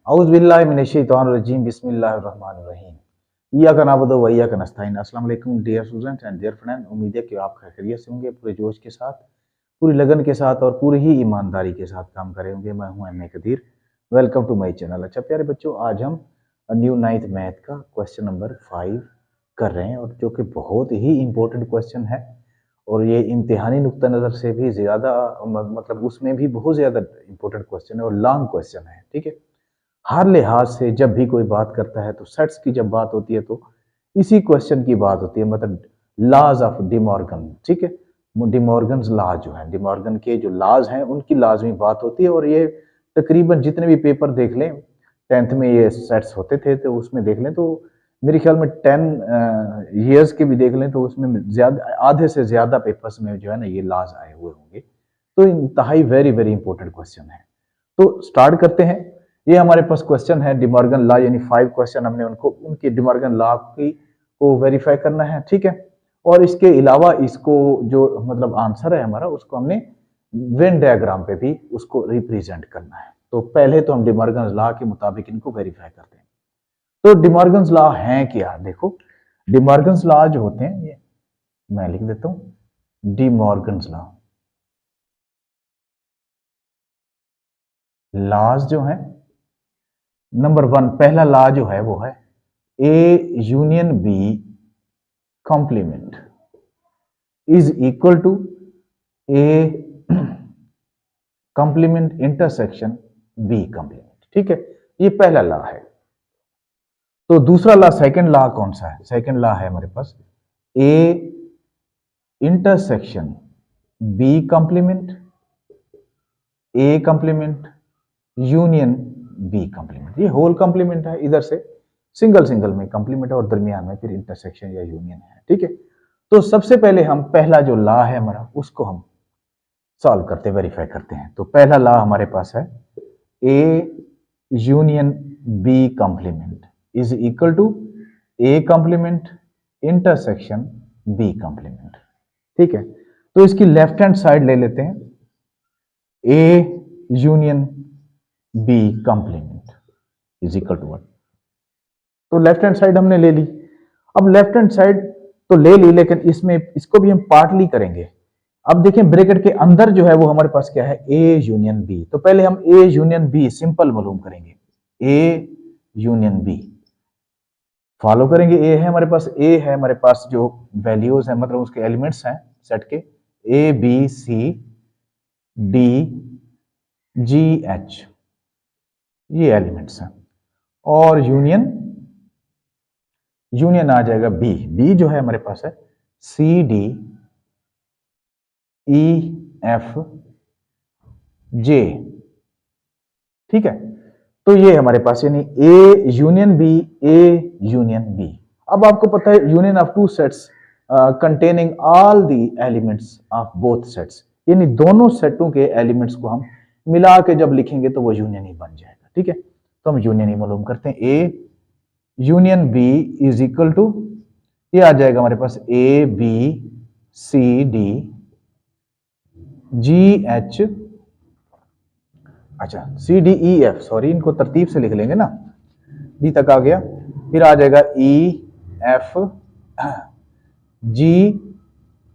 औज़ु बिल्लाहि मिनश्शैतानिर्रजीम बिस्मिल्लाहिर्रहमानिर्रहीम। इय्याका नअबुदु व इय्याका नस्तईन। अस्सलाम वालेकुम dear students and dear friend. उम्मीद है कि आप खैरियत से होंगे, पूरे जोश के साथ, पूरी लगन के साथ और पूरी ही ईमानदारी के साथ काम कर रहे होंगे। मैं हूं M A Qadir. Welcome to my channel. अच्छा प्यारे बच्चों, आज हम न्यू 9th मैथ का क्वेश्चन नंबर 5 कर रहे हैं, और जो कि बहुत ही इंपॉर्टेंट क्वेश्चन है, और ये इम्तिहानी नुक्ता नज़र से भी ज़्यादा मतलब उसमें भी बहुत ज़्यादा इंपॉर्टेंट क्वेश्चन है और लॉन्ग क्वेश्चन है। ठीक है, हर लिहाज से जब भी कोई बात करता है तो सेट्स की जब बात होती है तो इसी क्वेश्चन की बात होती है, मतलब लॉज ऑफ डिमॉर्गन। ठीक है, डिमॉर्गन लॉ जो है, डिमॉर्गन के जो लॉज हैं उनकी लाजमी बात होती है। और ये तकरीबन जितने भी पेपर देख लें 10th में ये सेट्स होते थे तो उसमें देख लें तो मेरे ख्याल में 10 ईयर्स के भी देख लें तो उसमें ज्यादा, आधे से ज्यादा पेपर्स में जो है ना ये लॉज आए हुए होंगे। तो इंतहाई वेरी वेरी इंपॉर्टेंट क्वेश्चन है। तो स्टार्ट करते हैं। ये हमारे पास क्वेश्चन है डिमॉर्गन लॉ, यानी 5 क्वेश्चन हमने उनकी डिमॉर्गन लॉ की को वेरीफाई करना है। ठीक है, और इसके अलावा इसको जो मतलब आंसर है हमारा उसको हमने वेन डायग्राम पे भी उसको रिप्रेजेंट करना है। तो पहले तो हम डिमॉर्गन लॉ के मुताबिक इनको वेरीफाई करते हैं। तो डिमॉर्गन लॉ है क्या? देखो, डिमॉर्गन लॉ जो होते हैं, ये मैं लिख देता हूं, डिमॉर्गन लॉ लॉज जो है, नंबर 1 पहला लॉ जो है वो है A union B complement is equal to A complement intersection B complement. ठीक है, ये पहला लॉ है। तो दूसरा लॉ, सेकंड लॉ कौन सा है? सेकंड लॉ है हमारे पास A intersection B complement A complement union B complement. ये होल कॉम्प्लीमेंट है, इधर से सिंगल सिंगल में कॉम्प्लीमेंट और दरमियान में फिर इंटरसेक्शन या यूनियन है। ठीक है, तो सबसे पहले हम पहला जो लॉ है हमारा उसको हम सॉल्व करते, वेरीफाई करते हैं। तो पहला लॉ हमारे पास है A union B complement is equal to A complement intersection B complement. ठीक है, तो इसकी लेफ्ट हैंड साइड ले लेते हैं, A union B complement is equal to 1। तो लेफ्ट हैंड साइड हमने ले ली। अब लेफ्ट हैंड साइड तो ले ली, लेकिन इसमें इसको भी हम पार्टली करेंगे। अब देखें ब्रैकेट के अंदर जो है वो हमारे पास क्या है, ए यूनियन बी। तो पहले हम ए यूनियन बी सिंपल मालूम करेंगे। ए यूनियन बी फॉलो करेंगे। ए है हमारे पास, ए है हमारे पास जो वैल्यूज है, मतलब उसके एलिमेंट्स हैं सेट के, A B C D G H, ये एलिमेंट्स हैं। और यूनियन यूनियन आ जाएगा बी। बी जो है हमारे पास है सी डी ई एफ जे। ठीक है, तो ये हमारे पास यानी A union B, A union B. अब आपको पता है union of two sets containing all the elements of both sets, यानी दोनों सेटों के एलिमेंट्स को हम मिला के जब लिखेंगे तो वो यूनियन ही बन जाएगा। ठीक है, तो हम यूनियन ही मालूम करते हैं। A union B is equal to, ये आ जाएगा हमारे पास A B C D G H, अच्छा C D E F, sorry इनको तरतीब से लिख लेंगे ना, डी तक आ गया, फिर आ जाएगा ई एफ जी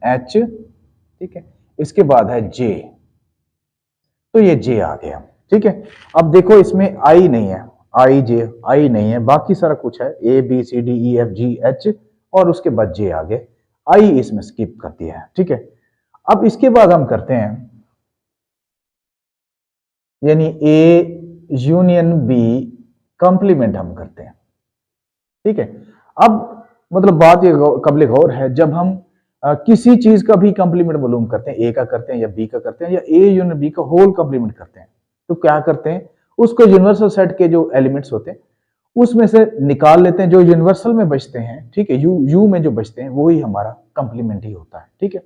एच। ठीक है, इसके बाद है जे, तो ये जे आ गया। ठीक है, अब देखो इसमें आई नहीं है, आई जे आई नहीं है, बाकी सारा कुछ है A B C D E F G H, और उसके बाद जे आ गए, आई इसमें स्किप कर दिया है। ठीक है, अब इसके बाद हम करते हैं यानी ए यूनियन बी कॉम्प्लीमेंट हम करते हैं। ठीक है, अब मतलब बात ये काबिल गौर है, जब हम किसी चीज का भी कॉम्प्लीमेंट मालूम करते हैं, ए का करते हैं या बी का करते हैं या ए यूनियन बी का होल कॉम्प्लीमेंट करते हैं, तो क्या करते हैं, उसको यूनिवर्सल सेट के जो एलिमेंट्स होते हैं उसमें से निकाल लेते हैं, जो यूनिवर्सल में बचते हैं। ठीक है, यू में जो बचते हैं वही हमारा कॉम्प्लीमेंट ही होता है। ठीक है,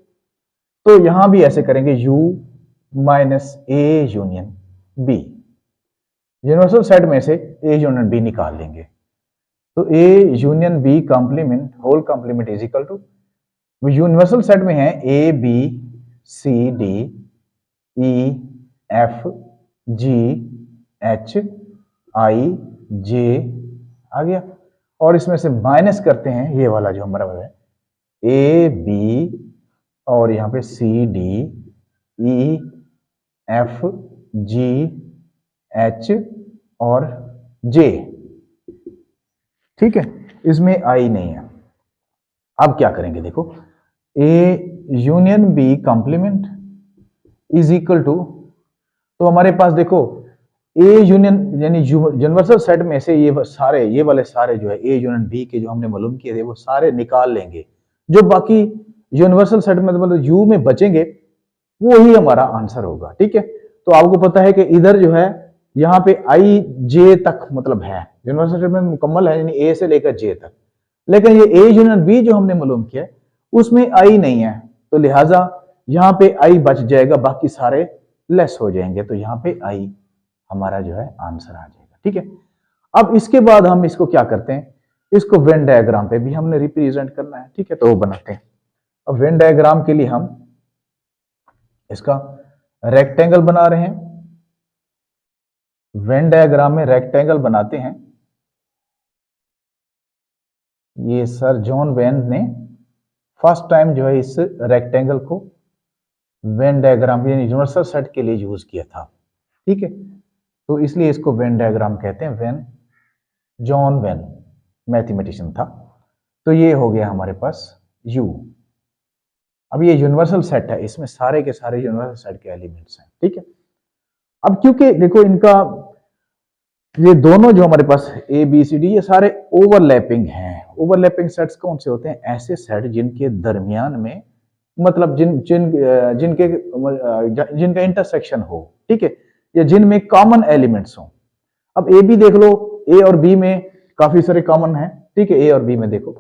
तो यहां भी ऐसे करेंगे, U minus A union B, universal set में से ए यूनियन बी निकाल लेंगे। तो A union B complement whole complement is equal to, universal set में है A B C D E F G H, I J आ गया, और इसमें से माइनस करते हैं ये वाला जो हमारा है ए बी, और यहाँ पे C D E F G H और जे। ठीक है, इसमें आई नहीं है। अब क्या करेंगे, देखो A union B complement is equal to, तो हमारे पास देखो ए यूनियन यानी यूनिवर्सल सेट में से ये सारे, ये वाले सारे जो है ए यूनियन बी के जो हमने मालूम किए थे वो सारे निकाल लेंगे, जो बाकी यूनिवर्सल सेट में मतलब यू में बचेंगे वो ही हमारा आंसर होगा। ठीक है, तो आपको पता है कि इधर जो है यहाँ पे आई जे तक मतलब है यूनिवर्सल सेट में मुकम्मल है, यानी ए से लेकर जे तक, लेकिन ये ए यूनियन बी जो हमने मालूम किया उसमें आई नहीं है, तो लिहाजा यहाँ पे आई बच जाएगा, बाकी सारे लेस हो जाएंगे, तो यहाँ पे आई हमारा जो है आंसर आ जाएगा। ठीक है, अब इसके बाद हम इसको क्या करते हैं, इसको वेन डायग्राम पे भी हमने रिप्रेजेंट करना है। ठीक है, तो वो बनाते हैं। अब वेन डायग्राम के लिए हम इसका रेक्टेंगल बना रहे हैं। वेन डायग्राम में रेक्टेंगल बनाते हैं, ये सर जॉन वेन ने फर्स्ट टाइम जो है इस रेक्टेंगल को वेन डायग्राम यानी यूनिवर्सल सेट के लिए यूज किया था। ठीक है, तो इसलिए इसको वेन डायग्राम कहते हैं। वेन जॉन वेन मैथमेटिशियन था। तो ये हो गया हमारे पास U। अब ये यूनिवर्सल सेट है, इसमें सारे के सारे यूनिवर्सल सेट के एलिमेंट्स हैं। ठीक है, अब क्योंकि देखो इनका ये दोनों जो हमारे पास ए बी सी डी ये सारे ओवरलैपिंग हैं। ओवरलैपिंग सेट्स कौन से होते हैं, ऐसे सेट जिनके दरमियान में मतलब जिनका इंटरसेक्शन हो। ठीक है, या जिनमें कॉमन एलिमेंट्स हो। अब ए बी देख लो, ए और बी में काफी सारे कॉमन हैं। ठीक है, ए और बी में देखो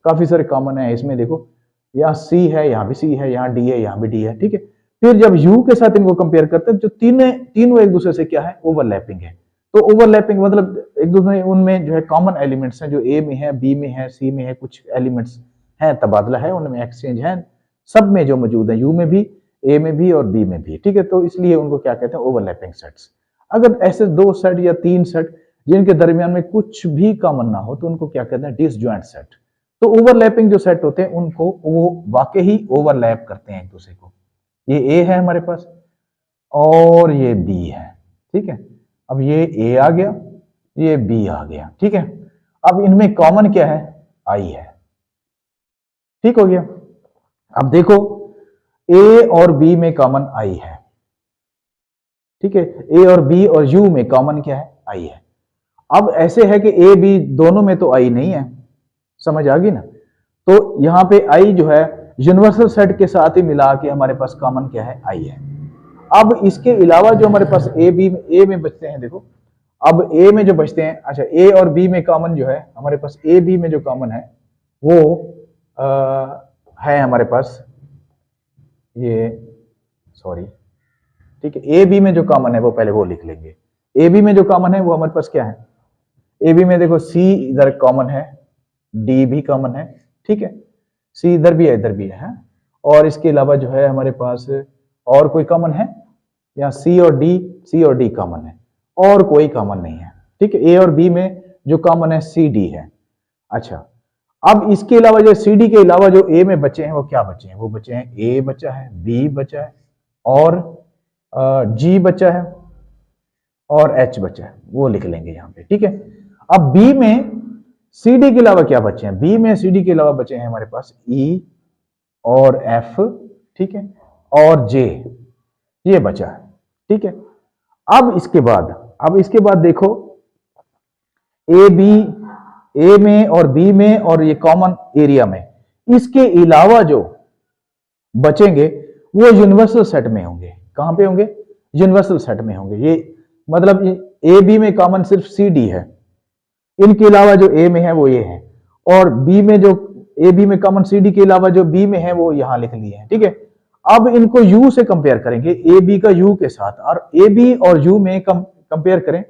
काफी सारे कॉमन है, इसमें देखो यहाँ सी है, यहाँ भी सी है, यहाँ डी है, यहाँ भी डी है। ठीक है, फिर जब यू के साथ इनको कंपेयर करते हैं जो तीनों एक दूसरे से क्या है, ओवरलैपिंग है। तो ओवरलैपिंग मतलब एक दूसरे उनमें जो है कॉमन एलिमेंट्स हैं, जो ए में है, बी में है, सी में है, कुछ एलिमेंट्स हैं, तबादला है, उनमें एक्सचेंज है, सब में जो मौजूद है, यू में भी, ए में भी और बी में भी। ठीक है, तो इसलिए उनको क्या कहते हैं, ओवरलैपिंग सेट्स। अगर ऐसे दो सेट या तीन सेट जिनके दरमियान में कुछ भी कॉमन ना हो तो उनको क्या कहते हैं, डिसजॉइंट सेट। तो ओवरलैपिंग जो सेट होते हैं उनको वो वाकई ही ओवरलैप करते हैं एक दूसरे को। ये ए है हमारे पास और ये बी है। ठीक है, अब ये ए आ गया, ये बी आ गया। ठीक है, अब इनमें कॉमन क्या है, आई है। ठीक हो गया। अब देखो ए और बी में कॉमन आई है। ठीक है, ए और बी और यू में कॉमन क्या है, आई है। अब ऐसे है कि ए बी दोनों में तो आई नहीं है, समझ आ गई ना। तो यहां पे आई जो है यूनिवर्सल सेट के साथ ही मिला के हमारे पास कॉमन क्या है, आई है। अब इसके अलावा जो हमारे पास ए में बचते हैं, देखो अब ए में जो बचते हैं, अच्छा ए और बी में कॉमन जो है हमारे पास, ए बी में जो कॉमन है वो है हमारे पास ये, सॉरी, ठीक है, ए बी में जो कॉमन है वो पहले वो लिख लेंगे। ए बी में जो कॉमन है वो हमारे पास क्या है, ए बी में देखो सी इधर कॉमन है, डी भी कॉमन है। ठीक है, सी इधर भी है, इधर भी है। और इसके अलावा जो है हमारे पास और कोई कॉमन है, या सी और डी कॉमन है, और कोई कॉमन नहीं है। ठीक है, ए और बी में जो कॉमन है सी डी है। अच्छा, अब इसके अलावा जो सी डी के अलावा जो ए में बचे हैं वो क्या बचे हैं, वो बचे हैं ए बचा है, बी बचा है, और जी बचा है, और एच बचा है, वो लिख लेंगे यहाँ पे। ठीक है, अब बी में सी डी के अलावा क्या बचे हैं, बी में सी डी के अलावा बचे हैं हमारे पास ई और एफ, ठीक है, और जे, ये बचा है। ठीक है, अब इसके बाद देखो ए बी, ए में और बी में और ये कॉमन एरिया में, इसके अलावा जो बचेंगे वो यूनिवर्सल सेट में होंगे। कहां पे होंगे, यूनिवर्सल सेट में होंगे। ये मतलब ए बी में कॉमन सिर्फ सी डी है, इनके अलावा जो ए में है वो ये है, और बी में जो ए बी में कॉमन सी डी के अलावा जो बी में है वो यहां लिख लिए हैं। ठीक है, अब इनको यू से कंपेयर करेंगे, ए बी का यू के साथ, और ए बी और यू में कंपेयर करें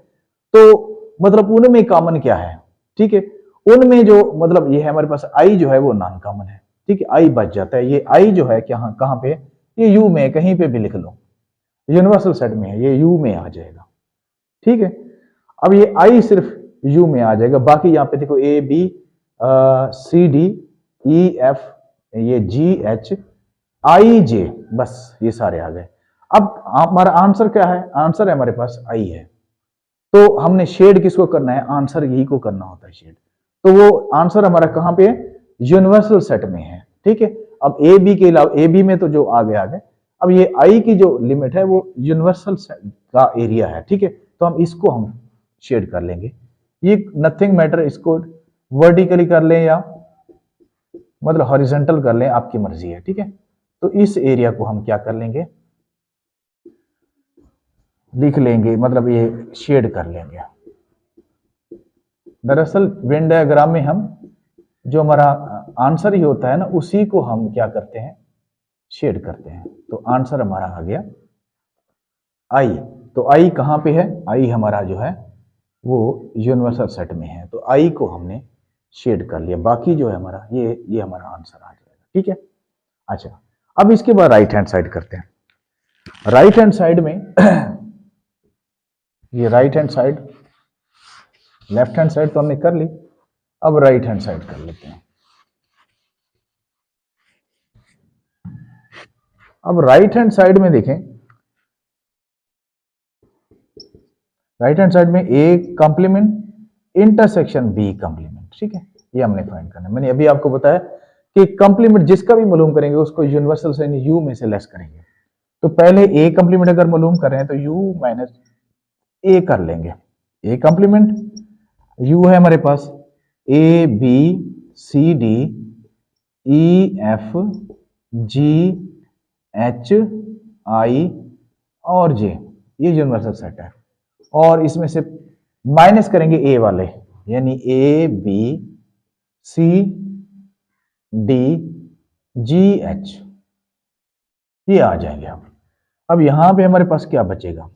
तो मतलब उनमें कॉमन क्या है। ठीक है, उनमें जो मतलब ये है हमारे पास आई जो है वो नॉन कॉमन है। ठीक है, आई बच जाता है। ये आई जो है क्या, कहां पे, ये यू में, कहीं पे भी लिख लो, यूनिवर्सल सेट में है, ये यू में आ जाएगा। ठीक है, अब ये आई सिर्फ यू में आ जाएगा, बाकी यहाँ पे देखो A B C D E F, ये जी एच आई जे, बस ये सारे आ गए। अब हमारा आंसर क्या है? आंसर है हमारे पास आई है। तो हमने शेड किसको करना है? आंसर यही को करना होता है शेड। तो वो आंसर हमारा कहां पे है? यूनिवर्सल सेट में है। ठीक है, अब ए बी के अलावा, ए बी में तो जो आगे आ गए, अब ये आई की जो लिमिट है वो यूनिवर्सल सेट का एरिया है। ठीक है, तो हम इसको हम शेड कर लेंगे। ये नथिंग मैटर, इसको वर्टिकली कर लें या मतलब हॉरिजॉन्टल कर लें, आपकी मर्जी है। ठीक है, तो इस एरिया को हम क्या कर लेंगे? लिख लेंगे, मतलब ये शेड कर लेंगे। दरअसल वेन डायग्राम में हम जो हमारा आंसर ही होता है ना, उसी को हम क्या करते हैं? शेड करते हैं। तो आंसर हमारा आ गया आई। तो आई कहां पे है? आई हमारा जो है वो यूनिवर्सल सेट में है, तो आई को हमने शेड कर लिया। बाकी जो है हमारा ये हमारा आंसर आ जाएगा। ठीक है, अच्छा अब इसके बाद राइट हैंड साइड करते हैं। राइट हैंड साइड में ये right hand side, left hand side तो हमने कर ली, अब राइट हैंड साइड कर लेते हैं। अब राइट हैंड साइड में देखें, राइट हैंड साइड में ए कंप्लीमेंट इंटरसेक्शन बी कंप्लीमेंट। ठीक है, ये हमने फाइंड करना है। मैंने अभी आपको बताया कि कंप्लीमेंट जिसका भी मालूम करेंगे उसको यूनिवर्सल से यू में से लेस करेंगे। तो पहले ए कंप्लीमेंट अगर मालूम कर रहे हैं तो यू माइनस ए कर लेंगे। ए कंप्लीमेंट यू है हमारे पास A B C D E F G H I और जे, ये यूनिवर्सल सेट है। और इसमें से माइनस करेंगे ए वाले, यानी A B C D G H, ये आ जाएंगे हम। अब यहां पे हमारे पास क्या बचेगा?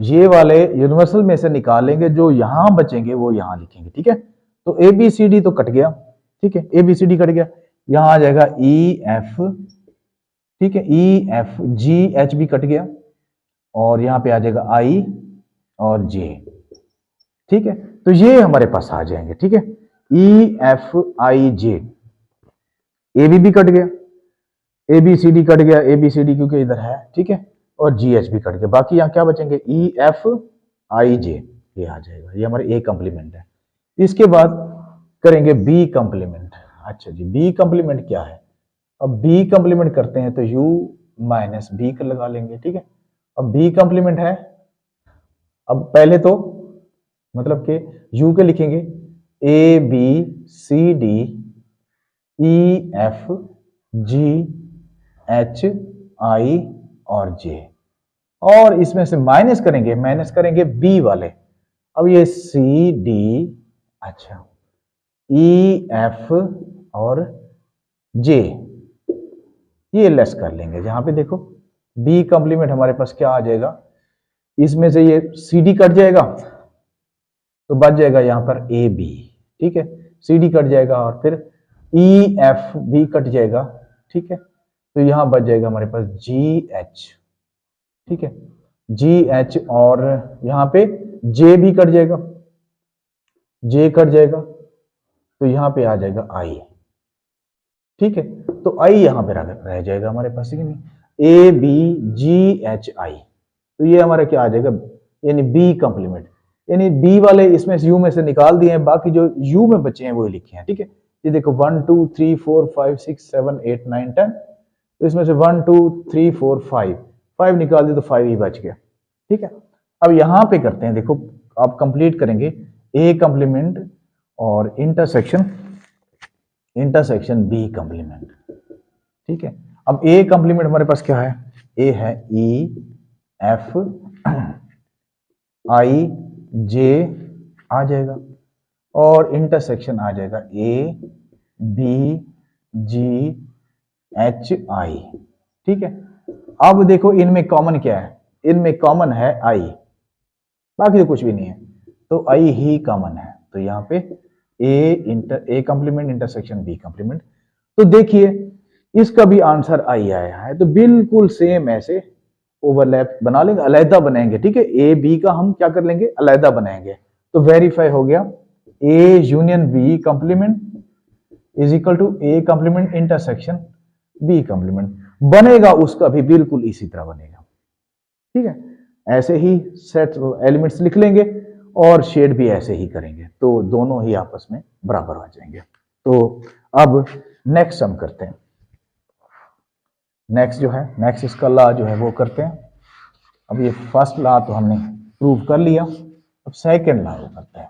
ये वाले यूनिवर्सल में से निकालेंगे, जो यहां बचेंगे वो यहां लिखेंगे। ठीक है, तो ए बी सी डी तो कट गया। ठीक है, A B C D cut गया, यहां आ जाएगा ई एफ। ठीक है, ई एफ जी एच भी कट गया, और यहां पे आ जाएगा आई और जे। ठीक है, तो ये हमारे पास आ जाएंगे। ठीक है, E F I J, A B cut गया, A B C D cut गया, ए बी सी डी क्योंकि इधर है। ठीक है, और जी एच भी कट गया, बाकी यहां क्या बचेंगे? ई एफ आई जे, ये आ जाएगा। ये हमारे ए कंप्लीमेंट है। इसके बाद करेंगे बी कंप्लीमेंट। अच्छा जी, बी कंप्लीमेंट क्या है? अब बी कंप्लीमेंट करते हैं तो u माइनस बी का लगा लेंगे। ठीक है, अब बी कंप्लीमेंट है, अब पहले तो मतलब कि u के लिखेंगे A B C D E F G H I और जे, और इसमें से माइनस करेंगे बी वाले। अब ये सी डी, अच्छा ई एफ और जे, ये लेस कर लेंगे। जहां पे देखो बी कंप्लीमेंट हमारे पास क्या आ जाएगा? इसमें से ये सी डी कट जाएगा तो बच जाएगा यहां पर ए बी। ठीक है, सी डी कट जाएगा और फिर ई एफ भी कट जाएगा। ठीक है, तो यहां बच जाएगा हमारे पास जी एच। ठीक है, जी एच, और यहां पे जे भी कट जाएगा, जे कट जाएगा, तो यहां पे आ जाएगा आई। ठीक है, तो आई यहां पे रह जाएगा हमारे पास, कि नहीं, ए बी जी एच आई, तो ये हमारा क्या आ जाएगा? यानी बी कंप्लीमेंट, यानी बी वाले इसमें से यू में से निकाल दिए हैं, बाकी जो यू में बचे हैं वो लिखे हैं। ठीक है, ये देखो 1 2 3 4 5 6 7 8 9 10, तो इसमें से 1 2 3 4 5 निकाल दिए तो 5 ही बच गया। ठीक है, अब यहां पे करते हैं, देखो आप कंप्लीट करेंगे ए कंप्लीमेंट और इंटरसेक्शन बी कंप्लीमेंट। ठीक है, अब ए कंप्लीमेंट हमारे पास क्या है? ए है ई एफ आई जे आ जाएगा, और इंटरसेक्शन आ जाएगा ए बी जी एच आई। ठीक है, अब देखो इनमें कॉमन क्या है? इनमें कॉमन है आई, बाकी तो कुछ भी नहीं है, तो आई ही कॉमन है। तो यहाँ पे ए कंप्लीमेंट इंटरसेक्शन बी कंप्लीमेंट। तो देखिए इसका भी आंसर आई आया है, तो बिल्कुल सेम ऐसे ओवरलैप बना लेंगे, अलहदा बनाएंगे, ठीक है। ए बी का हम क्या कर लेंगे, अलहदा बनाएंगे। तो वेरीफाई हो गया, A union B complement is equal to A complement intersection B complement. बनेगा उसका भी बिल्कुल इसी तरह बनेगा, ठीक है। ऐसे ही सेट एलिमेंट्स लिख लेंगे और शेड भी ऐसे ही करेंगे, तो दोनों ही आपस में बराबर आ जाएंगे। तो अब नेक्स्ट हम करते हैं, नेक्स्ट जो है, नेक्स्ट इसका लॉ जो है वो करते हैं। अब ये फर्स्ट लॉ तो हमने प्रूव कर लिया, अब सेकंड लॉ वो करते हैं।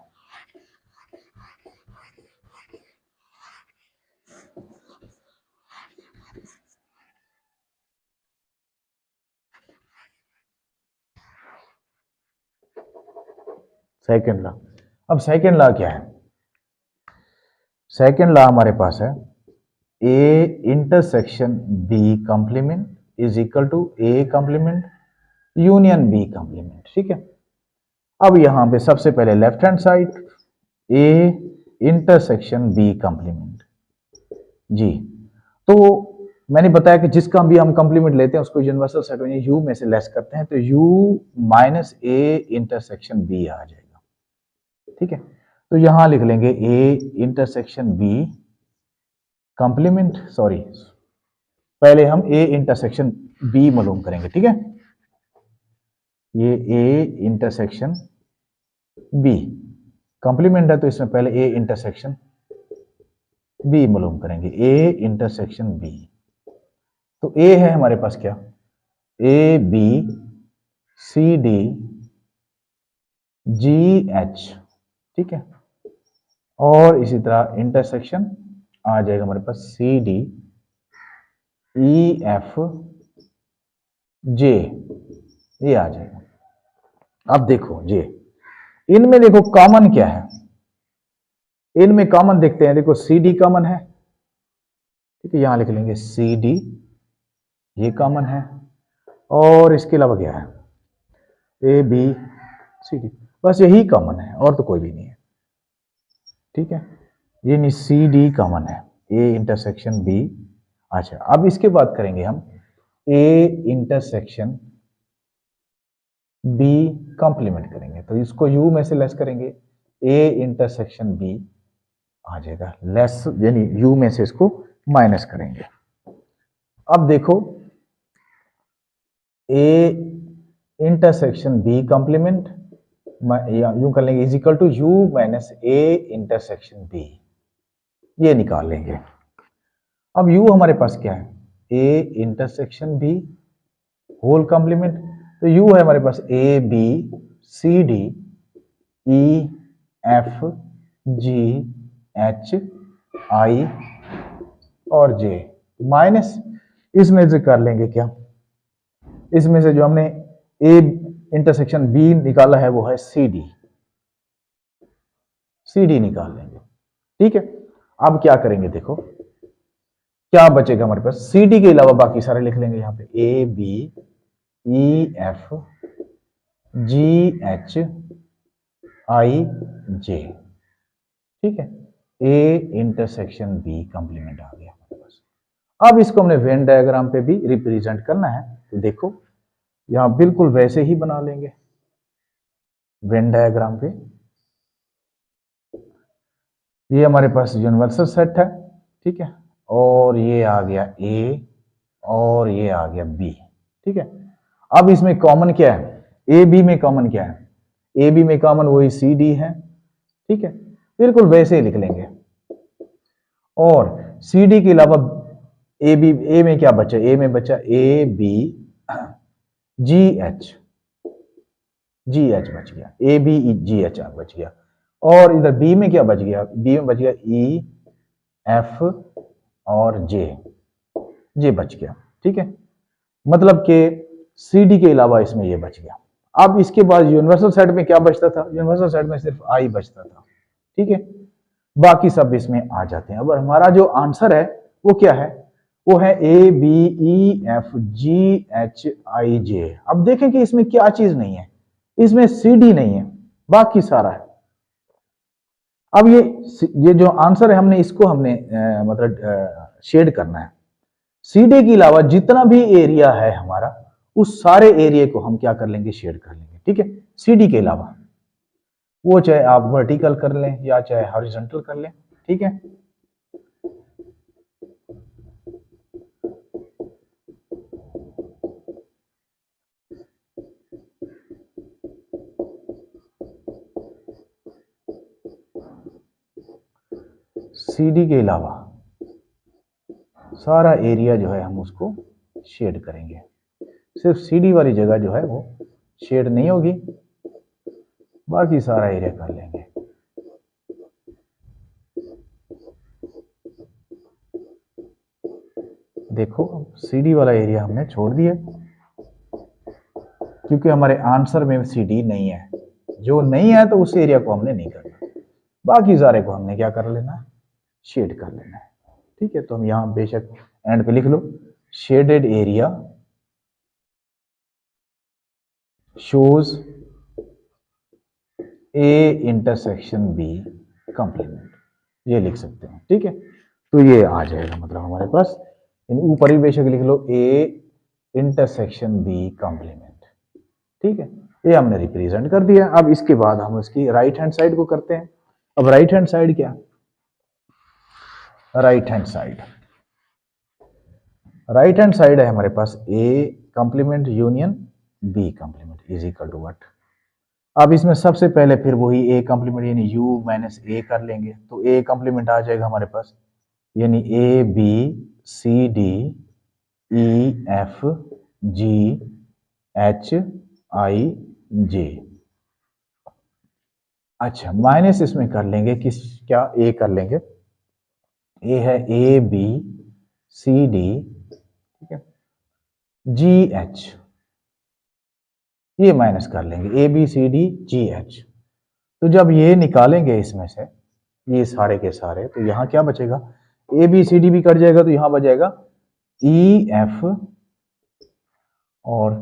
सेकंड लॉ, अब सेकंड लॉ क्या है, सेकंड लॉ हमारे पास है A intersection B complement is equal to A complement union B complement, ठीक है। अब यहां पे सबसे पहले left hand side A intersection B complement जी। तो मैंने बताया कि जिसका भी हम कंप्लीमेंट लेते हैं उसको यूनिवर्सल सेट में यू में से लेस करते हैं, तो U minus A intersection B आ जाएगा, ठीक है। तो यहां लिख लेंगे A intersection B complement, sorry पहले हम ए इंटरसेक्शन बी मालूम करेंगे, ठीक है। ये ए इंटरसेक्शन बी कंप्लीमेंट है, तो इसमें पहले ए इंटरसेक्शन बी मालूम करेंगे, ए इंटरसेक्शन बी। तो ए है हमारे पास क्या, A B C D G H, ठीक है। और इसी तरह इंटरसेक्शन आ जाएगा हमारे पास सी डी ई एफ जे, ये आ जाएगा। अब देखो जे, इनमें देखो कॉमन क्या है, इनमें कॉमन देखते हैं, देखो सी डी कॉमन है, ठीक है। यहां लिख लेंगे सी डी, ये कॉमन है, और इसके अलावा क्या है, ए बी सी डी, बस यही कॉमन है और तो कोई भी नहीं है, ठीक है। ये नहीं, सी डी कॉमन है, ए इंटरसेक्शन बी। अच्छा, अब इसके बाद करेंगे हम ए इंटरसेक्शन बी कंप्लीमेंट करेंगे, तो इसको यू में से लेस करेंगे, ए इंटरसेक्शन बी आ जाएगा, लेस यानी यू में से इसको माइनस करेंगे। अब देखो ए इंटरसेक्शन बी कंप्लीमेंट यूं कर लेंगे is equal to U minus A intersection B, ये निकाल लेंगे। अब यू हमारे पास क्या है, A intersection B whole complement, तो यू है हमारे पास A B C D E F G H I और जे माइनस, इसमें से कर लेंगे क्या, इसमें से जो हमने ए इंटरसेक्शन बी निकाला है वो है सी डी, सी डी निकाल लेंगे, ठीक है। अब क्या करेंगे, देखो क्या बचेगा हमारे पास, सी डी के अलावा बाकी सारे लिख लेंगे यहाँ पे, A B E F G H I J, ठीक है। ए इंटरसेक्शन बी कंप्लीमेंट आ गया हमारे पास। अब इसको हमने वेन डायग्राम पे भी रिप्रेजेंट करना है, तो देखो यहां बिल्कुल वैसे ही बना लेंगे वेन डायग्राम पे। ये हमारे पास यूनिवर्सल सेट है, ठीक है, और ये आ गया ए और ये आ गया बी, ठीक है। अब इसमें कॉमन क्या है, ए बी में कॉमन क्या है, ए बी में कॉमन वही सी डी है, ठीक है, बिल्कुल वैसे ही लिख लेंगे। और सी डी के अलावा ए बी, ए में क्या बचा, ए में बचा A B G H, G H बच गया, ए बी जी एच बच गया। और इधर बी में क्या बच गया, बी में बच गया ई एफ और जे, जे बच गया, ठीक है। मतलब कि सी डी के अलावा इसमें ये बच गया। अब इसके बाद यूनिवर्सल सेट में क्या बचता था, यूनिवर्सल सेट में सिर्फ आई बचता था, ठीक है, बाकी सब इसमें आ जाते हैं। अब हमारा जो आंसर है वो क्या है, वो है A B E F G H I J. अब देखें कि इसमें क्या चीज नहीं है, इसमें सी डी नहीं है, बाकी सारा है। अब ये जो आंसर है हमने इसको हमने मतलब शेड करना है, सी डी के अलावा जितना भी एरिया है हमारा उस सारे एरिया को हम क्या कर लेंगे, शेड कर लेंगे। ठीक है, CD के अलावा, वो चाहे आप वर्टिकल कर लें या चाहे हॉरिजॉन्टल कर लें। ठीक है, CD के अलावा सारा एरिया जो है हम उसको शेड करेंगे। सिर्फ CD वाली जगह जो है वो शेड नहीं होगी, बाकी सारा एरिया कर लेंगे। देखो CD वाला एरिया हमने छोड़ दिया, क्योंकि हमारे आंसर में CD नहीं है। जो नहीं है तो उस एरिया को हमने नहीं करना, बाकी सारे को हमने क्या कर लेना है, शेड कर लेना है। ठीक है, तो हम यहां बेशक एंड पे लिख लो, shaded area shows A intersection B complement, ये लिख सकते हैं। ठीक है, तो ये आ जाएगा मतलब हमारे पास, ऊपर ही बेशक लिख लो A इंटरसेक्शन B कंप्लीमेंट। ठीक है, ये हमने रिप्रेजेंट कर दिया। अब इसके बाद हम उसकी राइट हैंड साइड को करते हैं। अब राइट हैंड साइड क्या, राइट हैंड साइड है हमारे पास A complement union B complement is equal to what. अब इसमें सबसे पहले फिर वही A कंप्लीमेंट यानी U माइनस A कर लेंगे, तो A कंप्लीमेंट आ जाएगा हमारे पास, यानी A B C D E F G H I J। अच्छा, माइनस इसमें कर लेंगे किस, क्या A कर लेंगे, A है A B C D, ठीक है, G H, ये माइनस कर लेंगे A B C D G H। तो जब ये निकालेंगे इसमें से ये सारे के सारे, तो यहाँ क्या बचेगा, A B C D भी कट जाएगा, तो यहाँ बच जाएगा E F और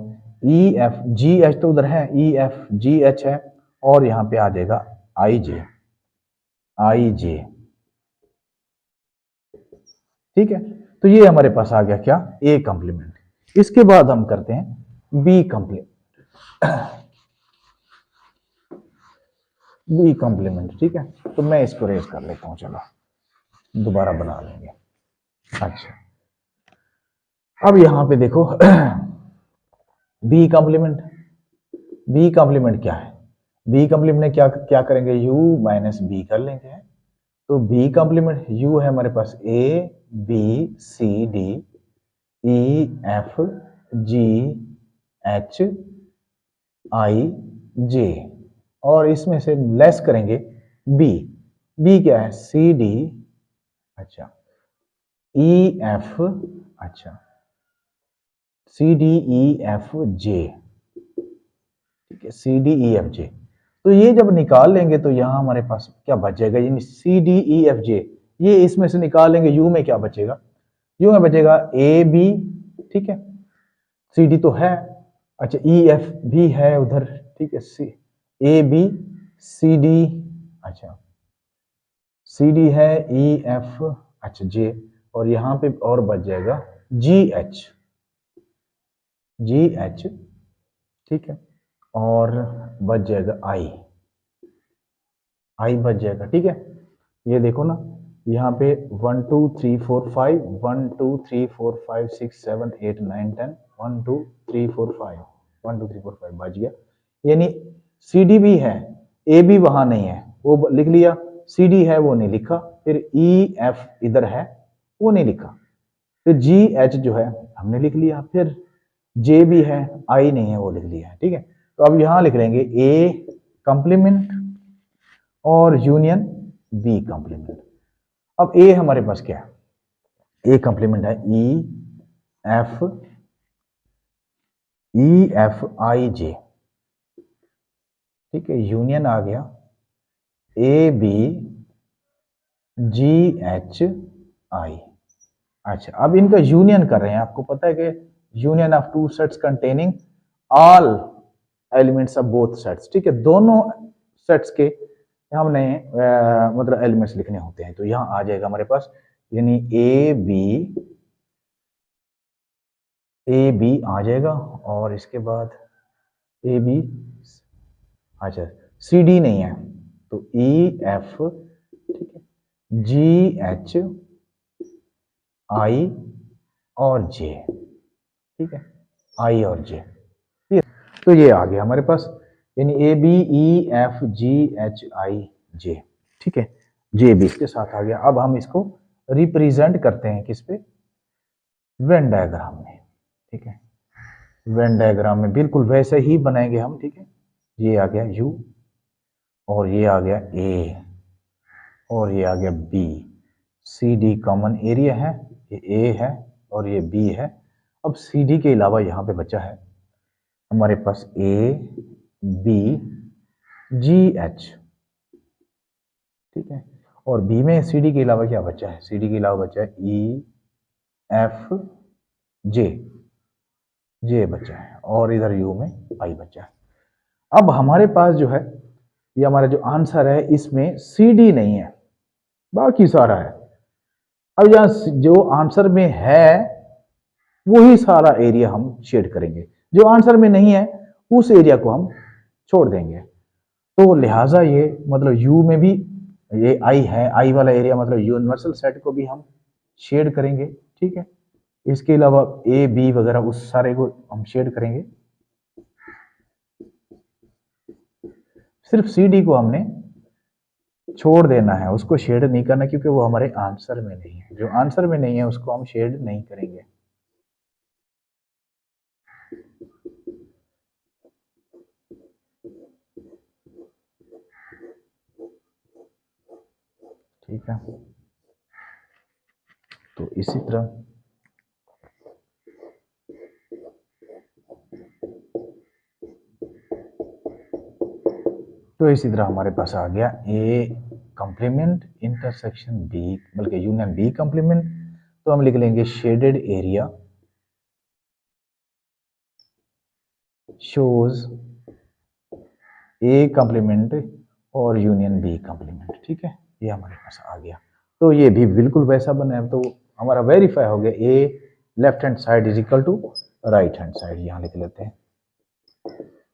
E F G H तो उधर है, E F G H है, और यहाँ पे आ जाएगा I J। ठीक है, तो ये हमारे पास आ गया क्या, A कंप्लीमेंट। इसके बाद हम करते हैं B कंप्लीमेंट। B कंप्लीमेंट, ठीक है, तो मैं इसको रेज कर लेता हूं, चलो दोबारा बना लेंगे। अच्छा, अब यहां पे देखो B कंप्लीमेंट क्या है, B कंप्लीमेंट में क्या क्या करेंगे, U माइनस B कर लेंगे। तो B कंप्लीमेंट U है हमारे पास A B C D E F G H I J, और इसमें से लेस करेंगे B क्या है C D, अच्छा E F, अच्छा C D E F J, ठीक है C D E F J। तो ये जब निकाल लेंगे तो यहां हमारे पास क्या बच जाएगा, यानी C D E F J, ये इसमें से निकाल लेंगे, U में क्या बचेगा, U में बचेगा A B, ठीक है, C D तो है, अच्छा E F भी है उधर, ठीक है, A B C D, अच्छा C D है E F, अच्छा J, और यहां पे और बच जाएगा G H, ठीक है, और बच जाएगा I बच जाएगा। ठीक है, ये देखो ना, यहाँ पे 1 2 3 4 5 1 2 3 4 5 6 7 8 9 10 1 2 3 4 5 1 2 3 4 5 बच गया, यानी CD भी है, A भी वहां नहीं है वो लिख लिया, CD है वो नहीं लिखा, फिर E F इधर है वो नहीं लिखा, फिर G H जो है हमने लिख लिया, फिर J भी है, I नहीं है वो लिख लिया है। ठीक है, तो अब यहां लिख लेंगे A कंप्लीमेंट और यूनियन B कंप्लीमेंट। अब A हमारे पास क्या है, A कंप्लीमेंट है E F I J, ठीक है, यूनियन आ गया A B G H I। अच्छा, अब इनका यूनियन कर रहे हैं, आपको पता है कि union of two sets containing all elements of both sets, ठीक है, दोनों सेट्स के हमने मतलब एलिमेंट्स लिखने होते हैं, तो यहां आ जाएगा हमारे पास, यानी ए बी आ जाएगा, और इसके बाद ए बी, अच्छा सी डी नहीं है तो ई एफ, ठीक है, जी एच आई और जे, ठीक है, आई और जे, ठीक है। तो ये आ गया हमारे पास, यानी A B E F G H I J, ठीक है, जे भी इसके साथ आ गया। अब हम इसको रिप्रेजेंट करते हैं किस पे, वेन डायग्राम में, ठीक है। वेन डायग्राम में बिल्कुल वैसे ही बनाएंगे हम, ठीक है। ये आ गया यू, और ये आ गया ए, और ये आ गया B, C D common area है, ये ए है और ये बी है। अब सी डी के अलावा यहाँ पे बचा है हमारे पास ए बी जी एच, ठीक है, और बी में सी डी के अलावा क्या बचा है, सी डी के अलावा बचा है ई एफ जे, जे बचा है, और इधर यू में आई बचा है। अब हमारे पास जो है, ये हमारा जो आंसर है इसमें सी डी नहीं है, बाकी सारा है। अब यहाँ जो आंसर में है वही सारा एरिया हम शेड करेंगे, जो आंसर में नहीं है उस एरिया को हम छोड़ देंगे। तो लिहाजा ये मतलब यू में भी ये आई है, आई वाला एरिया मतलब यूनिवर्सल सेट को भी हम शेड करेंगे, ठीक है। इसके अलावा ए बी वगैरह उस सारे को हम शेड करेंगे। सिर्फ सी डी को हमने छोड़ देना है, उसको शेड नहीं करना, क्योंकि वो हमारे आंसर में नहीं है। जो आंसर में नहीं है उसको हम शेड नहीं करेंगे। ठीक है, तो इसी तरह हमारे पास आ गया ए कॉम्प्लीमेंट इंटरसेक्शन बी, बल्कि यूनियन बी कॉम्प्लीमेंट। तो हम लिख लेंगे shaded area shows A complement और यूनियन बी कॉम्प्लीमेंट, ठीक है, ये हमारे पास आ गया। तो ये भी बिल्कुल वैसा बना है, तो हमारा वेरीफाई हो गया। A left hand side is equal to right hand side, यहाँ लिख लेते हैं।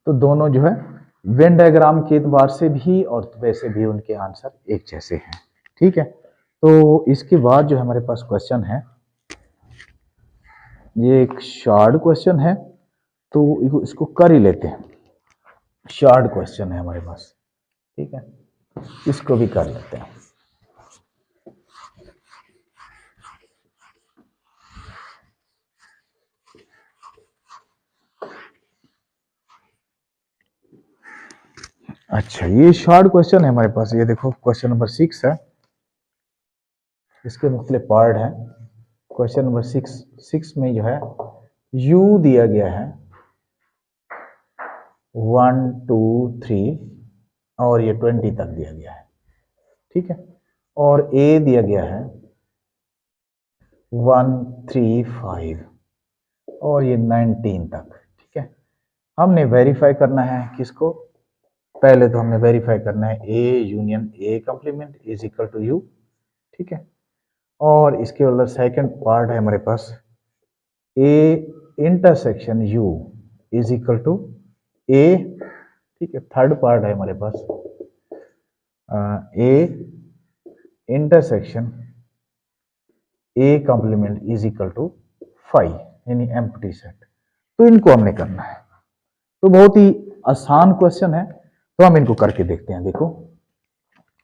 तो दोनों जो है वेन डायग्राम के एतबार से भी और वैसे भी उनके आंसर एक जैसे हैं, ठीक है। तो इसके बाद जो हमारे पास क्वेश्चन है, ये एक शॉर्ट क्वेश्चन है, तो इसको कर ही लेते हैं। शॉर्ट क्वेश्चन है हमारे पास, ठीक है, इसको भी कर लेते हैं। अच्छा, ये शॉर्ट क्वेश्चन है हमारे पास, ये देखो क्वेश्चन नंबर 6 है, इसके मुख्तलिफ पार्ट है। क्वेश्चन नंबर 6 में जो है u दिया गया है 1 2 3 और ये 20 तक दिया गया है, ठीक है, और a दिया गया है 1 3 5 और ये 19 तक, ठीक है। हमने वेरीफाई करना है किसको, पहले तो हमने वेरीफाई करना है a union a complement is equal to u, ठीक है। और इसके अंदर सेकंड पार्ट है हमारे पास a intersection u is equal to a, ठीक है। थर्ड पार्ट है हमारे पास a intersection a complement is equal to 5, यानी एम्प्टी सेट। तो इनको हमने करना है, तो बहुत ही आसान क्वेश्चन है, तो हम इनको करके देखते हैं। देखो,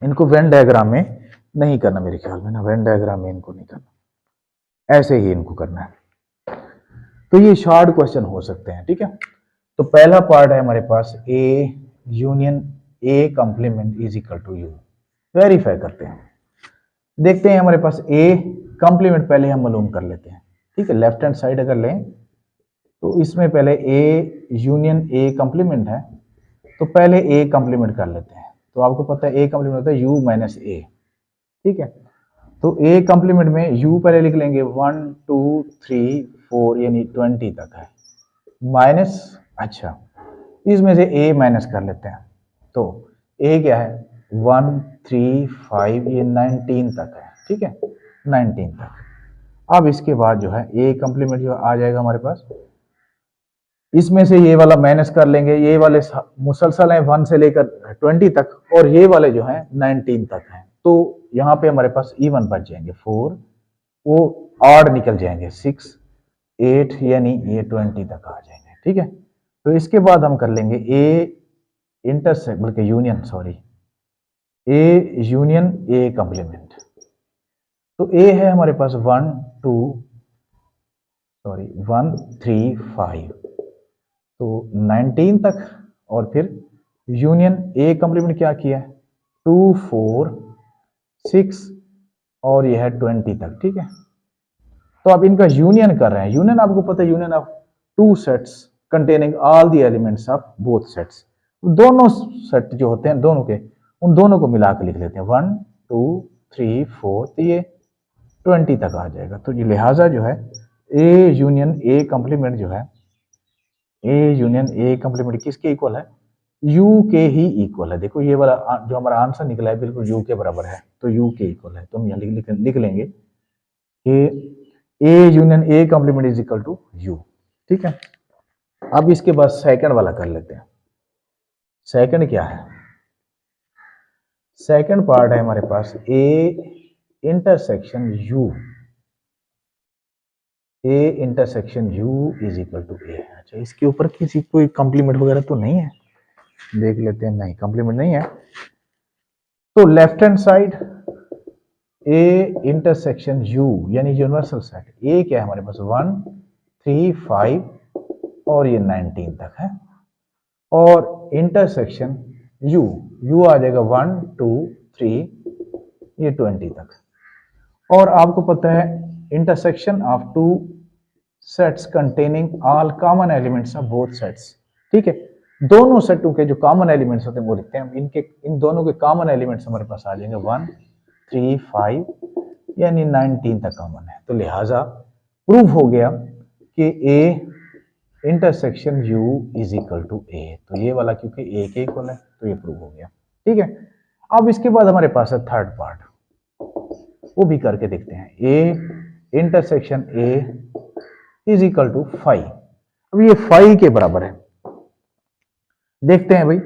इनको वेन डायग्राम में नहीं करना, मेरे ख्याल में ना, वेन डायग्राम में इनको नहीं करना, ऐसे ही इनको करना है। तो ये शॉर्ट क्वेश्चन हो सकते हैं, ठीक है। तो पहला पार्ट है हमारे पास a union a complement is equal to u, verify करते हैं, देखते हैं हमारे पास a कॉम्प्लीमेंट पहले हम मालूम कर लेते हैं, ठीक है। लेफ्ट हैंड साइड अगर लें तो इसमें पहले a यूनियन a कॉम्प्लीमेंट है, तो पहले a कॉम्प्लीमेंट कर लेते हैं। तो आपको पता है a कॉम्प्लीमेंट होता है u माइनस a, ठीक है। तो a कॉम्प्लीमेंट में u पहले लिख लेंगे 1 2 3 4 यानी 20 तक है, माइनस, अच्छा इसमें से a माइनस कर लेते हैं, तो a क्या है 1 3 5 ये 19 तक है, ठीक है, 19 तक। अब इसके बाद जो है ए कंप्लीमेंट जो आ जाएगा हमारे पास, इसमें से ये वाला माइनस कर लेंगे, ये वाले मुसलसल हैं 1 से लेकर 20 तक, और ये वाले जो हैं 19 तक हैं, तो यहाँ पे हमारे पास इवन बच जाएंगे 4, वो ऑड निकल जाएंगे 6, 8, यानी ये 20 तक आ जाएंगे। ठीक है, तो इसके बाद हम कर लेंगे ए इंटरसेक्ट बल्कि union, sorry, A union A complement. तो ए है हमारे पास 1 3 5, तो 19 तक, और फिर यूनियन ए कंप्लीमेंट क्या किया है 2 4 6, और यह है 20 तक। ठीक है, तो आप इनका यूनियन कर रहे हैं। यूनियन आपको पता है, union of 2 sets containing all the elements of both sets, दोनों सेट जो होते हैं दोनों के, उन दोनों को मिला के लिख लेते हैं 1 2 3 4, तो ये 20 तक आ जाएगा। तो ये लिहाजा जो है ए यूनियन ए कंप्लीमेंट जो है, ए यूनियन ए कंप्लीमेंट किसके इक्वल है, यू के ही इक्वल है। देखो ये वाला जो हमारा आंसर निकला है बिल्कुल यू के बराबर है, तो यू के इक्वल है, तो हम यहाँ लिख लेंगे कि A union A complement is equal to U. ठीक है, अब इसके बाद सेकंड वाला कर लेते हैं। सेकंड क्या है, सेकंड पार्ट है हमारे पास A intersection U, A intersection U is equal to A. अच्छा, इसके ऊपर किसी कोई कंप्लीमेंट वगैरह तो नहीं है, देख लेते हैं, नहीं कंप्लीमेंट नहीं है। तो left hand side A intersection you यानी यूनिवर्सल सेट, ए क्या है हमारे पास 1 3 5 और ये 19 तक है, और इंटरसेक्शन यू, यू आ जाएगा 1 2 3 ये 20 तक। और आपको पता है intersection of 2 sets containing all common elements of both sets. ठीक है, दोनों सेटों के जो कॉमन एलिमेंट्स होते हैं वो लिखते हैं, इनके इन दोनों के कॉमन एलिमेंट्स हमारे पास आ जाएंगे 1 3 5 यानी 19 तक कॉमन है। तो लिहाजा प्रूव हो गया कि A intersection U is equal to A, तो ये वाला क्योंकि ए के इक्वल है तो ये प्रूव हो गया। ठीक है, अब इसके बाद हमारे पास है थर्ड पार्ट, वो भी करके देखते हैं। A intersection A is equal to 5, अब ये 5 के बराबर है, देखते हैं भाई।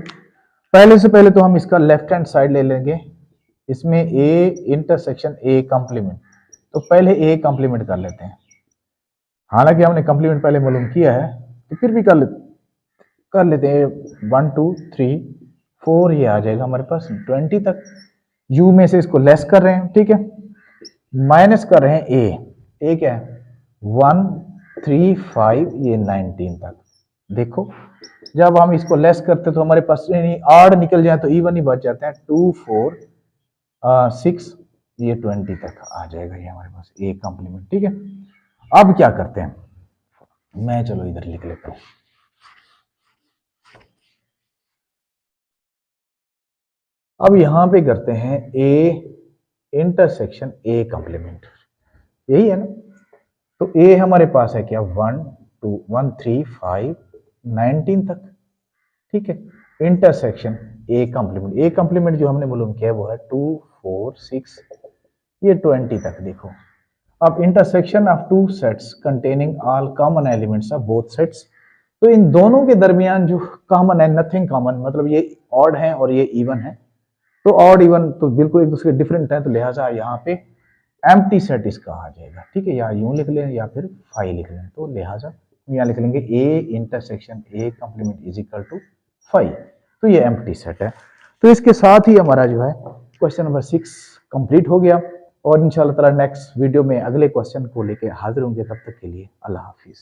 पहले से पहले तो हम इसका लेफ्ट हैंड साइड ले लेंगे, इसमें ए इंटरसेक्शन ए कंप्लीमेंट, तो पहले ए कंप्लीमेंट कर लेते हैं। हालांकि हमने कंप्लीमेंट पहले मालूम किया है, तो फिर भी कर लेते हैं। 1 2 3 4 ये आ जाएगा हमारे पास 20 तक, यू में से इसको लेस कर रहे हैं। ठीक है, माइनस कर रहे हैं ए क्या है 1 3 5 ये 19 तक। देखो जब हम इसको लेस करते तो हमारे पास ऑड निकल जाए तो इवन ही बच जाते हैं, 2 4 6 ये 20 तक आ जाएगा ये हमारे पास ए कंप्लीमेंट। ठीक है, अब क्या करते हैं, मैं चलो इधर लिख लेता हूं। अब यहां पे करते हैं ए इंटरसेक्शन ए कंप्लीमेंट, यही है ना। तो ए हमारे पास है क्या 1 2 1 3 5 19 तक। ठीक है, intersection A complement, A complement जो हमने मालूम किया है वो है 2 4 6 ये 20 तक। देखो अब intersection of 2 sets containing all common elements of both sets, तो इन दोनों के दरमियान जो कॉमन है, नथिंग कॉमन, मतलब ये ऑड है और ये इवन है, तो ऑड इवन तो बिल्कुल एक दूसरे डिफरेंट है, तो लिहाजा यहाँ पे एम्प्टी सेट इसका आ जाएगा। ठीक है, या यूं लिख लें या फिर 5 लिख लें, तो लिहाजा यहाँ लिख लेंगे A intersection A complement is equal to 5, तो ये एम्प्टी सेट है। तो इसके साथ ही हमारा जो है क्वेश्चन नंबर 6 कंप्लीट हो गया, और इंशाल्लाह ताला नेक्स्ट वीडियो में अगले क्वेश्चन को लेकर हाजिर होंगे। तब तक के लिए अल्लाह हाफिज।